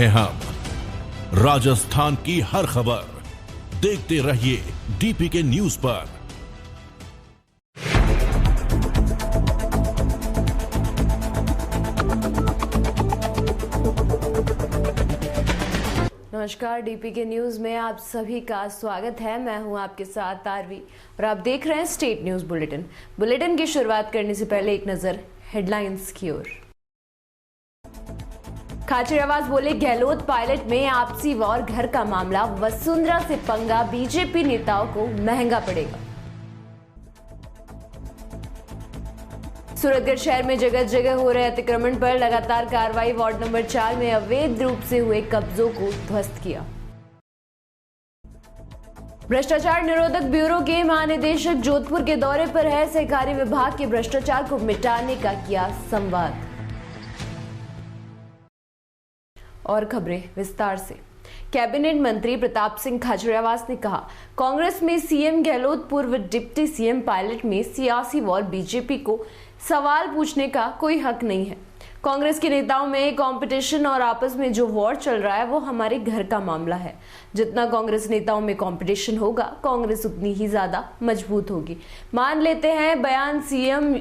हैं हम राजस्थान की हर खबर देखते रहिए डीपीके न्यूज पर। नमस्कार, डीपीके न्यूज में आप सभी का स्वागत है। मैं हूं आपके साथ तारवी और आप देख रहे हैं स्टेट न्यूज बुलेटिन। बुलेटिन की शुरुआत करने से पहले एक नजर हेडलाइंस की ओर। खाचरियावास बोले, गहलोत पायलट में आपसी वॉर, घर का मामला, वसुंधरा से पंगा, बीजेपी नेताओं को महंगा पड़ेगा। सूरतगढ़ शहर में जगह जगह हो रहे अतिक्रमण पर लगातार कार्रवाई, वार्ड नंबर 4 में अवैध रूप से हुए कब्जों को ध्वस्त किया। भ्रष्टाचार निरोधक ब्यूरो के महानिदेशक जोधपुर के दौरे पर है, सहकारी विभाग के भ्रष्टाचार को मिटाने का किया संवाद। और खबरें विस्तार से। कैबिनेट मंत्री प्रताप सिंह खाचरियावास ने कहा, कांग्रेस में सीएम गहलोत, पूर्व डिप्टी सीएम पायलट में सियासी वॉर, बीजेपी को सवाल पूछने का कोई हक नहीं है। कांग्रेस के नेताओं में कंपटीशन और आपस में जो वॉर चल रहा है वो हमारे घर का मामला है। जितना कांग्रेस नेताओं में कंपटीशन होगा, कांग्रेस उतनी ही ज्यादा मजबूत होगी। मान लेते हैं बयान सीएम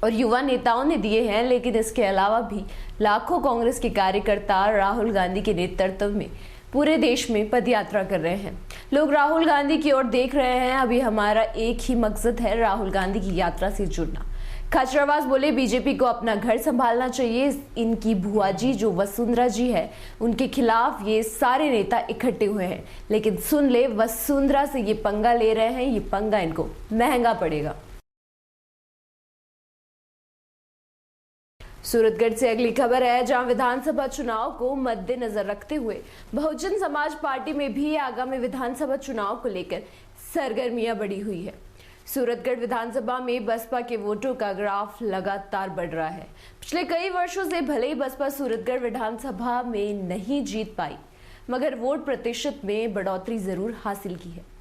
और युवा नेताओं ने दिए हैं, लेकिन इसके अलावा भी लाखों कांग्रेस के कार्यकर्ता राहुल गांधी के नेतृत्व में पूरे देश में पदयात्रा कर रहे हैं। लोग राहुल गांधी की ओर देख रहे हैं। अभी हमारा एक ही मकसद है, राहुल गांधी की यात्रा से जुड़ना। खाचरियावास बोले, बीजेपी को अपना घर संभालना चाहिए। इनकी भुआ जी जो वसुंधरा जी है, उनके खिलाफ ये सारे नेता इकट्ठे हुए हैं। लेकिन सुन ले, वसुंधरा से ये पंगा ले रहे हैं, ये पंगा इनको महंगा पड़ेगा। सूरतगढ़ से अगली खबर है, जहां विधानसभा चुनाव को मद्देनजर रखते हुए बहुजन समाज पार्टी में भी आगामी विधानसभा चुनाव को लेकर सरगर्मियां बढ़ी हुई है। सूरतगढ़ विधानसभा में बसपा के वोटों का ग्राफ लगातार बढ़ रहा है। पिछले कई वर्षों से भले ही बसपा सूरतगढ़ विधानसभा में नहीं जीत पाई, मगर वोट प्रतिशत में बढ़ोतरी जरूर हासिल की है।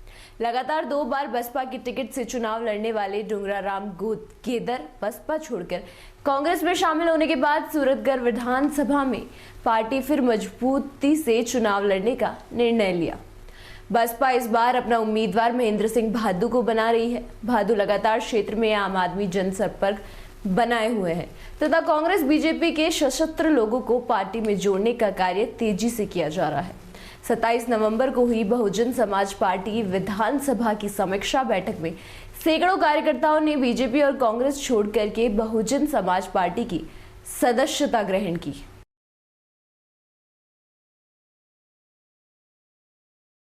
लगातार 2 बार बसपा की टिकट से चुनाव लड़ने वाले डुंगराराम गेदर बसपा छोड़कर कांग्रेस में शामिल होने के बाद सूरतगढ़ विधानसभा में पार्टी फिर मजबूती से चुनाव लड़ने का निर्णय लिया। बसपा इस बार अपना उम्मीदवार महेंद्र सिंह भादु को बना रही है। भादु लगातार क्षेत्र में आम आदमी जनसंपर्क बनाए हुए हैं तथा कांग्रेस बीजेपी के सशस्त्र लोगों को पार्टी में जोड़ने का कार्य तेजी से किया जा रहा है। 27 नवंबर को हुई बहुजन समाज पार्टी विधानसभा की समीक्षा बैठक में सैकड़ों कार्यकर्ताओं ने बीजेपी और कांग्रेस छोड़ करके बहुजन समाज पार्टी की सदस्यता ग्रहण की।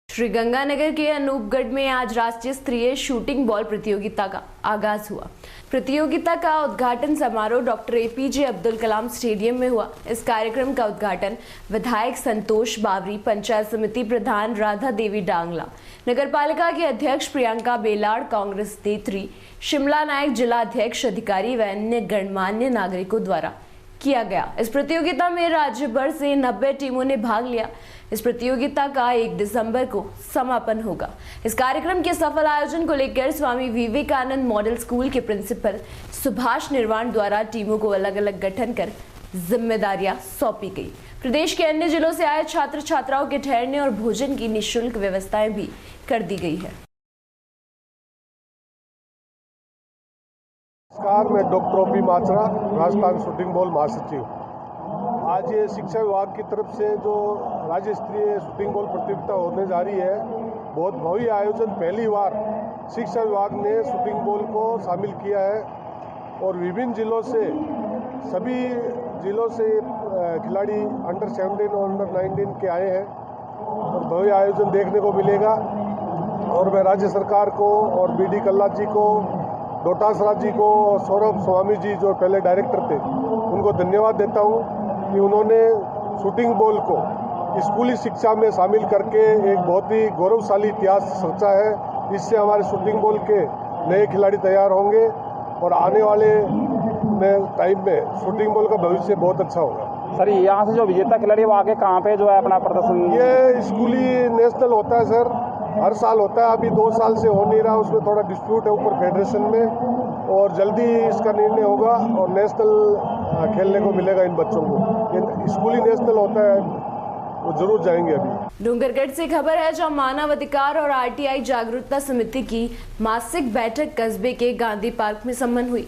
श्रीगंगानगर के अनूपगढ़ में आज राष्ट्रीय स्तरीय शूटिंग बॉल प्रतियोगिता का आगाज हुआ। प्रतियोगिता का उद्घाटन समारोह doctor APJ Abdul Kalam stadium में हुआ। इस कार्यक्रम का उद्घाटन विधायक संतोष बावरी, पंचायत समिति प्रधान राधा देवी डांगला, नगरपालिका के अध्यक्ष प्रियंका बेलाड़, कांग्रेस नेत्री शिमला नायक, जिला अध्यक्ष, अधिकारी व अन्य गणमान्य नागरिकों द्वारा किया गया। इस प्रतियोगिता में राज्य भर से 90 टीमों ने भाग लिया। इस प्रतियोगिता का 1 दिसंबर को समापन होगा। इस कार्यक्रम के सफल आयोजन को लेकर स्वामी विवेकानंद मॉडल स्कूल के प्रिंसिपल सुभाष निर्वाण द्वारा टीमों को अलग अलग गठन कर जिम्मेदारियां सौंपी गई। प्रदेश के अन्य जिलों से आए छात्र छात्राओं के ठहरने और भोजन की निःशुल्क व्यवस्थाएं भी कर दी गई है। नमस्कार, मैं doctor OP Machra, Rajasthan shooting ball महासचिव। आज ये शिक्षा विभाग की तरफ से जो राज्य स्तरीय शूटिंग बॉल प्रतियोगिता होने जा रही है, बहुत भव्य आयोजन। पहली बार शिक्षा विभाग ने शूटिंग बॉल को शामिल किया है और विभिन्न जिलों से, सभी जिलों से खिलाड़ी अंडर 17 और अंडर 19 के आए हैं और भव्य आयोजन देखने को मिलेगा। और मैं राज्य सरकार को और बीडी कल्ला जी को, डोटासरा जी को और सौरभ स्वामी जी जो पहले डायरेक्टर थे, उनको धन्यवाद देता हूं कि उन्होंने शूटिंग बॉल को स्कूली शिक्षा में शामिल करके एक बहुत ही गौरवशाली इतिहास रचा है। इससे हमारे शूटिंग बॉल के नए खिलाड़ी तैयार होंगे और आने वाले टाइम में शूटिंग बॉल का भविष्य बहुत अच्छा होगा। सर, यहाँ से जो विजेता खिलाड़ी वो आगे कहाँ पे जो है अपना प्रदर्शन? ये स्कूली नेशनल होता है सर, हर साल होता है। अभी 2 साल से हो नहीं रहा, उसमें थोड़ा डिस्प्यूट है ऊपर फेडरेशन में और जल्दी इसका निर्णय होगा और नेशनल खेलने को मिलेगा इन बच्चों को। स्कूली नेशनल होता है वो जरूर जाएंगे। अभी डूंगरगढ़ से खबर है जहां मानव अधिकार और आरटीआई जागरूकता समिति की मासिक बैठक कस्बे के गांधी पार्क में संपन्न हुई।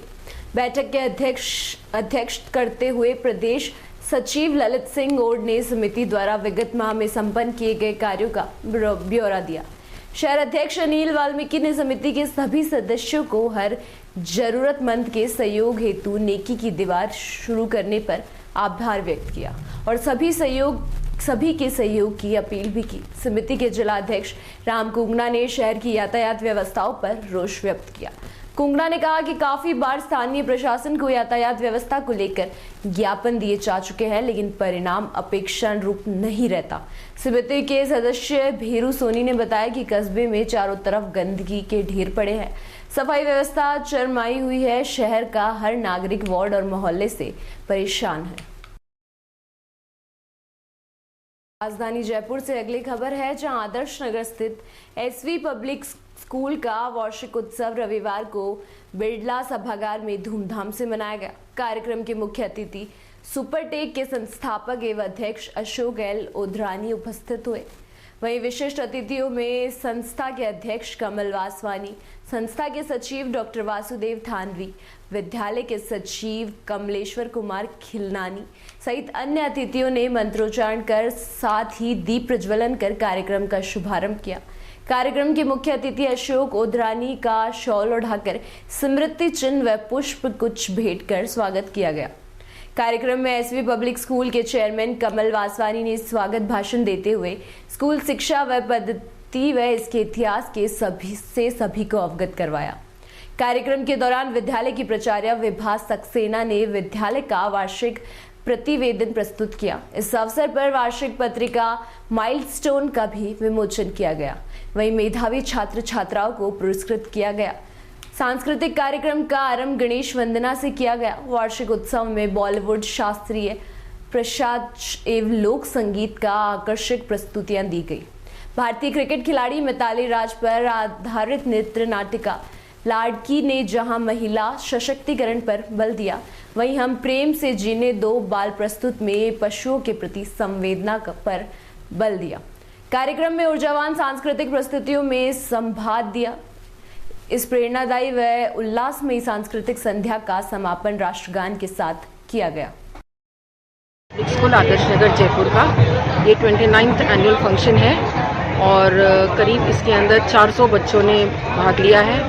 बैठक के अध्यक्ष करते हुए प्रदेश सचिव ललित सिंह ओड ने समिति द्वारा विगत माह में संपन्न किए गए कार्यों का ब्यौरा दिया। शहर अध्यक्ष अनिल वाल्मीकि ने समिति के सभी सदस्यों को हर जरूरतमंद के सहयोग हेतु नेकी की दीवार शुरू करने पर आभार व्यक्त किया और सभी के सहयोग की अपील भी की। समिति के जिलाध्यक्ष राम कुंगना ने शहर की यातायात व्यवस्थाओं पर रोष व्यक्त किया। कुंगना ने कहा कि काफी बार स्थानीय प्रशासन को यातायात व्यवस्था को लेकर ज्ञापन दिए जा चुके हैं, लेकिन परिणाम अपेक्षानुरूप नहीं रहता। समिति के सदस्य भेरू सोनी ने बताया कि कस्बे में चारों तरफ गंदगी के ढेर पड़े हैं, सफाई व्यवस्था चरमाई हुई है, शहर का हर नागरिक वार्ड और मोहल्ले से परेशान है। राजधानी जयपुर से अगली खबर है जहां आदर्श नगर स्थित एसवी पब्लिक स्कूल का वार्षिक उत्सव रविवार को बिरला सभागार में धूमधाम से मनाया गया। कार्यक्रम के मुख्य अतिथि सुपरटेक के संस्थापक एवं अध्यक्ष अशोक एल ओधरानी उपस्थित हुए। वहीं विशिष्ट अतिथियों में संस्था के अध्यक्ष कमल वासवानी, संस्था के सचिव डॉक्टर वासुदेव थानवी, विद्यालय के सचिव कमलेश्वर कुमार खिलनानी सहित अन्य अतिथियों ने मंत्रोच्चारण कर साथ ही दीप प्रज्वलन कर कार्यक्रम का शुभारंभ किया। कार्यक्रम के मुख्य अतिथि अशोक ओधरानी का शॉल ओढ़ाकर स्मृति चिन्ह व पुष्प गुच्छ भेंट कर स्वागत किया गया। कार्यक्रम में एसवी पब्लिक स्कूल के चेयरमैन कमल वासवानी ने स्वागत भाषण देते हुए स्कूल शिक्षा व पद्धति व इसके इतिहास के सभी को अवगत करवाया। कार्यक्रम के दौरान विद्यालय की प्राचार्य विभा सक्सेना ने विद्यालय का वार्षिक प्रतिवेदन प्रस्तुत किया। इस अवसर पर वार्षिक पत्रिका माइलस्टोन का भी विमोचन किया गया। वहीं मेधावी छात्र छात्राओं को पुरस्कृत किया गया। सांस्कृतिक कार्यक्रम का आरंभ गणेश वंदना से किया गया। वार्षिक उत्सव में बॉलीवुड, शास्त्रीय, प्रसाद एवं लोक संगीत का आकर्षक प्रस्तुतियां दी गई। भारतीय क्रिकेट खिलाड़ी मिताली राज पर आधारित नृत्य नाटिका लाड़की ने जहां महिला सशक्तिकरण पर बल दिया, वहीं हम प्रेम से जीने दो बाल प्रस्तुत में पशुओं के प्रति संवेदना पर बल दिया। कार्यक्रम में ऊर्जावान सांस्कृतिक प्रस्तुतियों में संवाद दिया। इस प्रेरणादायी व उल्लासमयी सांस्कृतिक संध्या का समापन राष्ट्रगान के साथ किया गया। स्कूल आदर्श नगर जयपुर का ये 29th एनुअल फंक्शन है और करीब इसके अंदर 400 बच्चों ने भाग लिया है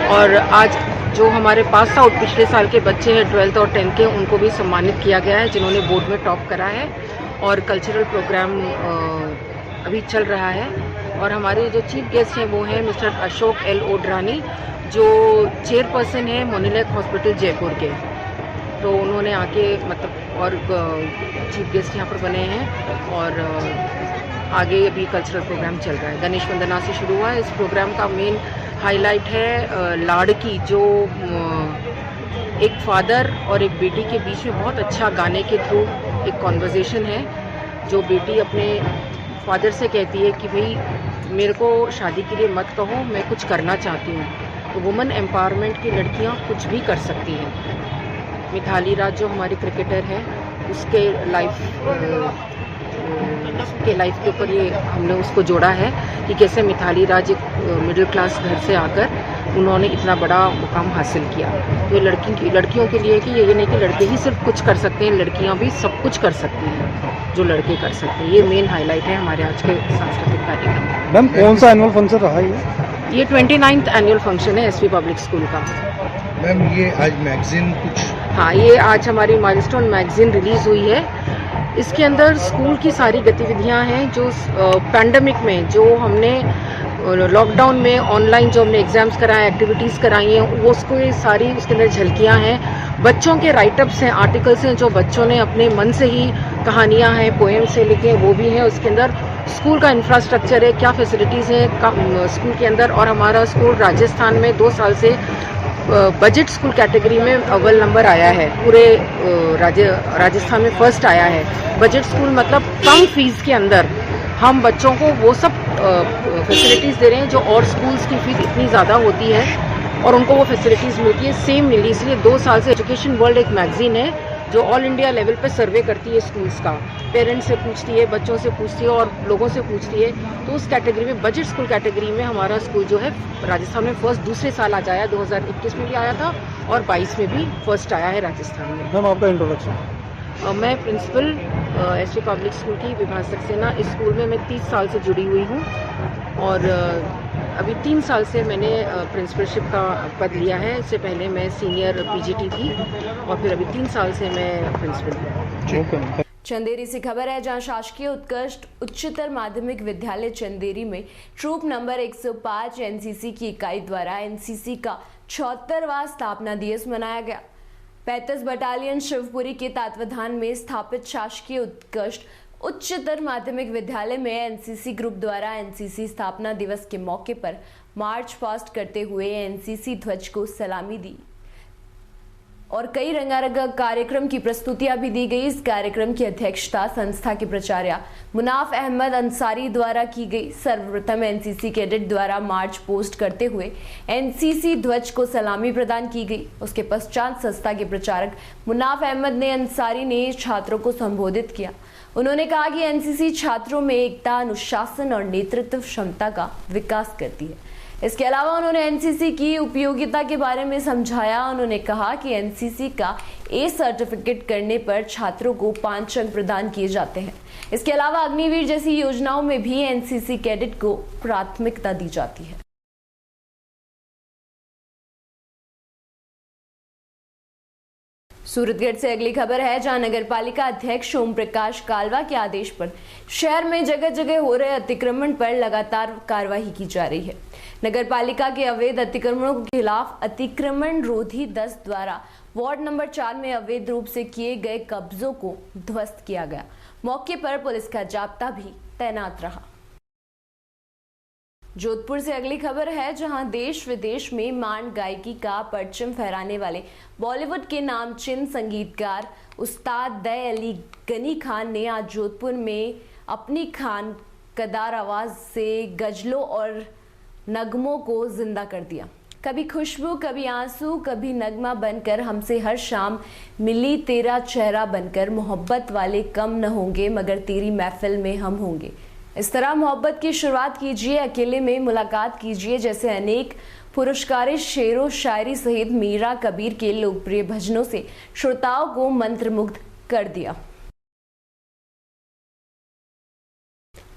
और आज जो हमारे पास आउट पिछले साल के बच्चे हैं 12th और 10th के, उनको भी सम्मानित किया गया है जिन्होंने बोर्ड में टॉप करा है और कल्चरल प्रोग्राम अभी चल रहा है। और हमारे जो चीफ गेस्ट हैं वो हैं मिस्टर अशोक एल ओधरानी जो चेयरपर्सन है मोनीलैक हॉस्पिटल जयपुर के, तो उन्होंने आके मतलब और चीफ गेस्ट यहाँ पर बने हैं और आगे अभी कल्चरल प्रोग्राम चल रहा है। गणेश वंदना से शुरू हुआ है। इस प्रोग्राम का मेन हाईलाइट है लाड़की, जो एक फादर और एक बेटी के बीच में बहुत अच्छा गाने के थ्रू एक कॉन्वर्जेशन है, जो बेटी अपने फादर से कहती है कि भाई मेरे को शादी के लिए मत कहो, मैं कुछ करना चाहती हूँ। तो वुमेन एम्पावरमेंट की लड़कियाँ कुछ भी कर सकती हैं। मिताली राज जो हमारी क्रिकेटर है उसके लाइफ के ऊपर ये हमने उसको जोड़ा है कि कैसे मिताली राज एक मिडिल क्लास घर से आकर उन्होंने इतना बड़ा मुकाम हासिल किया। तो लड़कियों के लिए कि ये नहीं कि लड़के ही सिर्फ कुछ कर सकते हैं, लड़कियां भी सब कुछ कर सकती हैं जो लड़के कर सकते हैं। ये मेन हाईलाइट है हमारे आज के सांस्कृतिक कार्यक्रम। मैम कौन सा एनुअल फंक्शन रहा ये 29th एनुअल फंक्शन है एसवी पब्लिक स्कूल का। मैम ये आज मैगजीन कुछ? हाँ, ये आज हमारी माइलस्टोन मैगजीन रिलीज हुई है। इसके अंदर स्कूल की सारी गतिविधियां हैं जो पैंडेमिक में जो हमने लॉकडाउन में ऑनलाइन जो हमने एग्जाम्स कराए, एक्टिविटीज़ कराई हैं, वो उसको ये सारी उसके अंदर झलकियां हैं। बच्चों के राइटअप्स हैं, आर्टिकल्स हैं जो बच्चों ने अपने मन से ही कहानियां हैं, पोएम से लिखे हैं, वो भी हैं। उसके अंदर स्कूल का इंफ्रास्ट्रक्चर है, क्या फैसिलिटीज़ हैं स्कूल के अंदर। और हमारा स्कूल राजस्थान में 2 साल से बजट स्कूल कैटेगरी में अव्वल नंबर आया है, पूरे राजस्थान में फर्स्ट आया है। बजट स्कूल मतलब कम फीस के अंदर हम बच्चों को वो सब फैसिलिटीज़ दे रहे हैं जो और स्कूल्स की फीस इतनी ज़्यादा होती है और उनको वो फैसिलिटीज़ मिलती है, सेम मिली। इसलिए 2 साल से एजुकेशन वर्ल्ड एक मैगजीन है जो ऑल इंडिया लेवल पे सर्वे करती है स्कूल्स का, पेरेंट्स से पूछती है, बच्चों से पूछती है और लोगों से पूछती है। तो उस कैटेगरी में, बजट स्कूल कैटेगरी में हमारा स्कूल जो है राजस्थान में फर्स्ट दूसरे साल आज आया, 2021 में भी आया था और 22 में भी फर्स्ट आया है राजस्थान में। मैम आपका इंट्रोडक्शन। मैं प्रिंसिपल एसवी पब्लिक स्कूल की विभाष सक्सेना। इस स्कूल में मैं 30 साल से जुड़ी हुई हूँ और अभी 3 साल से मैंने प्रिंसिपलशिप का पद लिया है। इससे पहले मैं सीनियर पीजीटी थी और फिर अभी 3 साल से मैं प्रिंसिपल हूँ। चंदेरी से खबर है, जहां शासकीय उत्कृष्ट उच्चतर माध्यमिक विद्यालय चंदेरी में ट्रूप नंबर 105 एनसीसी की इकाई द्वारा एनसीसी का 74वां स्थापना दिवस मनाया गया। 35 बटालियन शिवपुरी के तत्वाधान में स्थापित शासकीय उत्कृष्ट उच्चतर माध्यमिक विद्यालय में एनसीसी ग्रुप द्वारा एनसीसी स्थापना दिवस के मौके पर मार्च पास्ट करते हुए एनसीसी ध्वज को सलामी दी और कई रंगारंग कार्यक्रम की प्रस्तुतियां भी दी गई। इस कार्यक्रम की अध्यक्षता संस्था के प्राचार्य मुनाफ अहमद अंसारी द्वारा की गई। सर्वप्रथम एनसीसी कैडेट द्वारा मार्च पोस्ट करते हुए एनसीसी ध्वज को सलामी प्रदान की गई। उसके पश्चात संस्था के प्रचारक मुनाफ अहमद अंसारी ने छात्रों को संबोधित किया। उन्होंने कहा कि एनसीसी छात्रों में एकता, अनुशासन और नेतृत्व क्षमता का विकास करती है। इसके अलावा उन्होंने एनसीसी की उपयोगिता के बारे में समझाया। उन्होंने कहा कि एनसीसी का ए सर्टिफिकेट करने पर छात्रों को 5 अंक प्रदान किए जाते हैं। इसके अलावा अग्निवीर जैसी योजनाओं में भी एनसीसी कैडेट को प्राथमिकता दी जाती है। सूरतगढ़ से अगली खबर है, जहां नगरपालिका अध्यक्ष ओम प्रकाश कालवा के आदेश पर शहर में जगह जगह हो रहे अतिक्रमण पर लगातार कार्रवाई की जा रही है। नगरपालिका के अवैध अतिक्रमणों के खिलाफ अतिक्रमण रोधी दल द्वारा वार्ड नंबर 4 में अवैध रूप से किए गए कब्जों को ध्वस्त किया गया। मौके पर पुलिस का जाब्ता भी तैनात रहा। जोधपुर से अगली खबर है, जहां देश विदेश में मांड गायकी का परचम फहराने वाले बॉलीवुड के नामचीन संगीतकार उस्ताद दय अली गनी खान ने आज जोधपुर में अपनी खानकदार आवाज से गजलों और नगमों को जिंदा कर दिया। कभी खुशबू, कभी आंसू, कभी नगमा बनकर हमसे हर शाम मिली, तेरा चेहरा बनकर मोहब्बत वाले कम न होंगे, मगर तेरी महफिल में हम होंगे। इस तरह मोहब्बत की शुरुआत कीजिए, अकेले में मुलाकात कीजिए जैसे अनेक पुरस्कारित शेरों, शायरी सहित मीरा कबीर के लोकप्रिय भजनों से श्रोताओं को मंत्रमुग्ध कर दिया।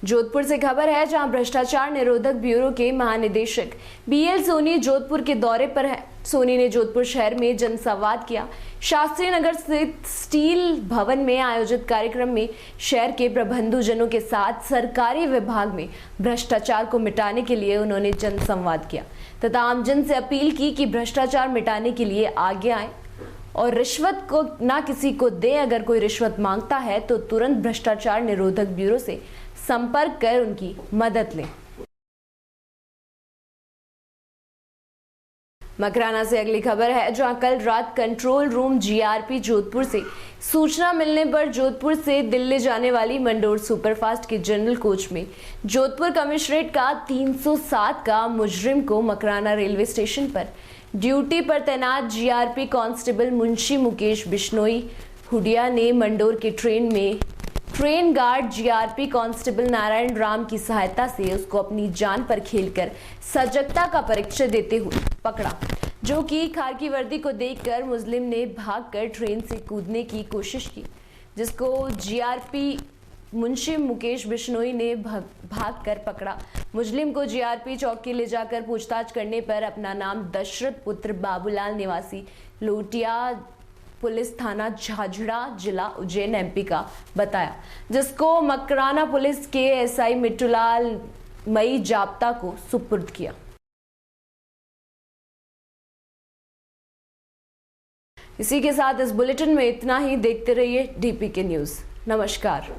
जोधपुर से खबर है, जहां भ्रष्टाचार निरोधक ब्यूरो के महानिदेशक बीएल सोनी जोधपुर के दौरे पर है। सोनी ने जोधपुर शहर में जनसंवाद किया। शास्त्री नगर स्थित स्टील भवन में आयोजित कार्यक्रम में शहर के प्रबंधजनों के साथ सरकारी विभाग में भ्रष्टाचार को मिटाने के लिए उन्होंने जनसंवाद किया तथा आमजन से अपील की कि भ्रष्टाचार मिटाने के लिए आगे आए और रिश्वत को ना किसी को दे। अगर कोई रिश्वत मांगता है तो तुरंत भ्रष्टाचार निरोधक ब्यूरो से संपर्क कर उनकी मदद लें। मकराना से अगली खबर है, जहां कल रात कंट्रोल रूम जीआरपी जोधपुर से सूचना मिलने पर जोधपुर से दिल्ली जाने वाली मंडोर सुपरफास्ट के जनरल कोच में जोधपुर कमिश्नरेट का 307 का मुजरिम को मकराना रेलवे स्टेशन पर ड्यूटी पर तैनात जीआरपी कांस्टेबल मुंशी मुकेश बिश्नोई हुडिया ने मंडोर के train guard GRP constable Narayan Ram की सहायता से उसको अपनी जान पर खेलकर सजगता का परिचय देते हुए पकड़ा, जो कि खाकी वर्दी को देखकर मुस्लिम ने भागकर ट्रेन से कूदने की कोशिश की, जिसको जीआरपी मुंशी मुकेश बिश्नोई ने भागकर पकड़ा। मुस्लिम को जीआरपी चौकी ले जाकर पूछताछ करने पर अपना नाम दशरथ पुत्र बाबूलाल निवासी लोटिया पुलिस थाना झाझड़ा जिला उज्जैन एमपी का बताया, जिसको मकराना पुलिस के एसआई मिट्टूलाल मई जाब्ता को सुपुर्द किया। इसी के साथ इस बुलेटिन में इतना ही। देखते रहिए डीपीके न्यूज। नमस्कार।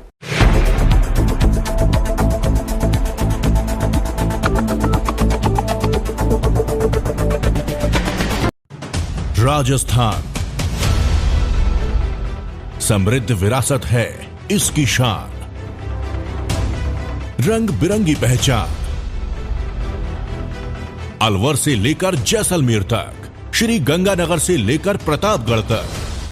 राजस्थान समृद्ध विरासत है इसकी शान, रंग बिरंगी पहचान। अलवर से लेकर जैसलमेर तक, श्री गंगानगर से लेकर प्रतापगढ़ तक,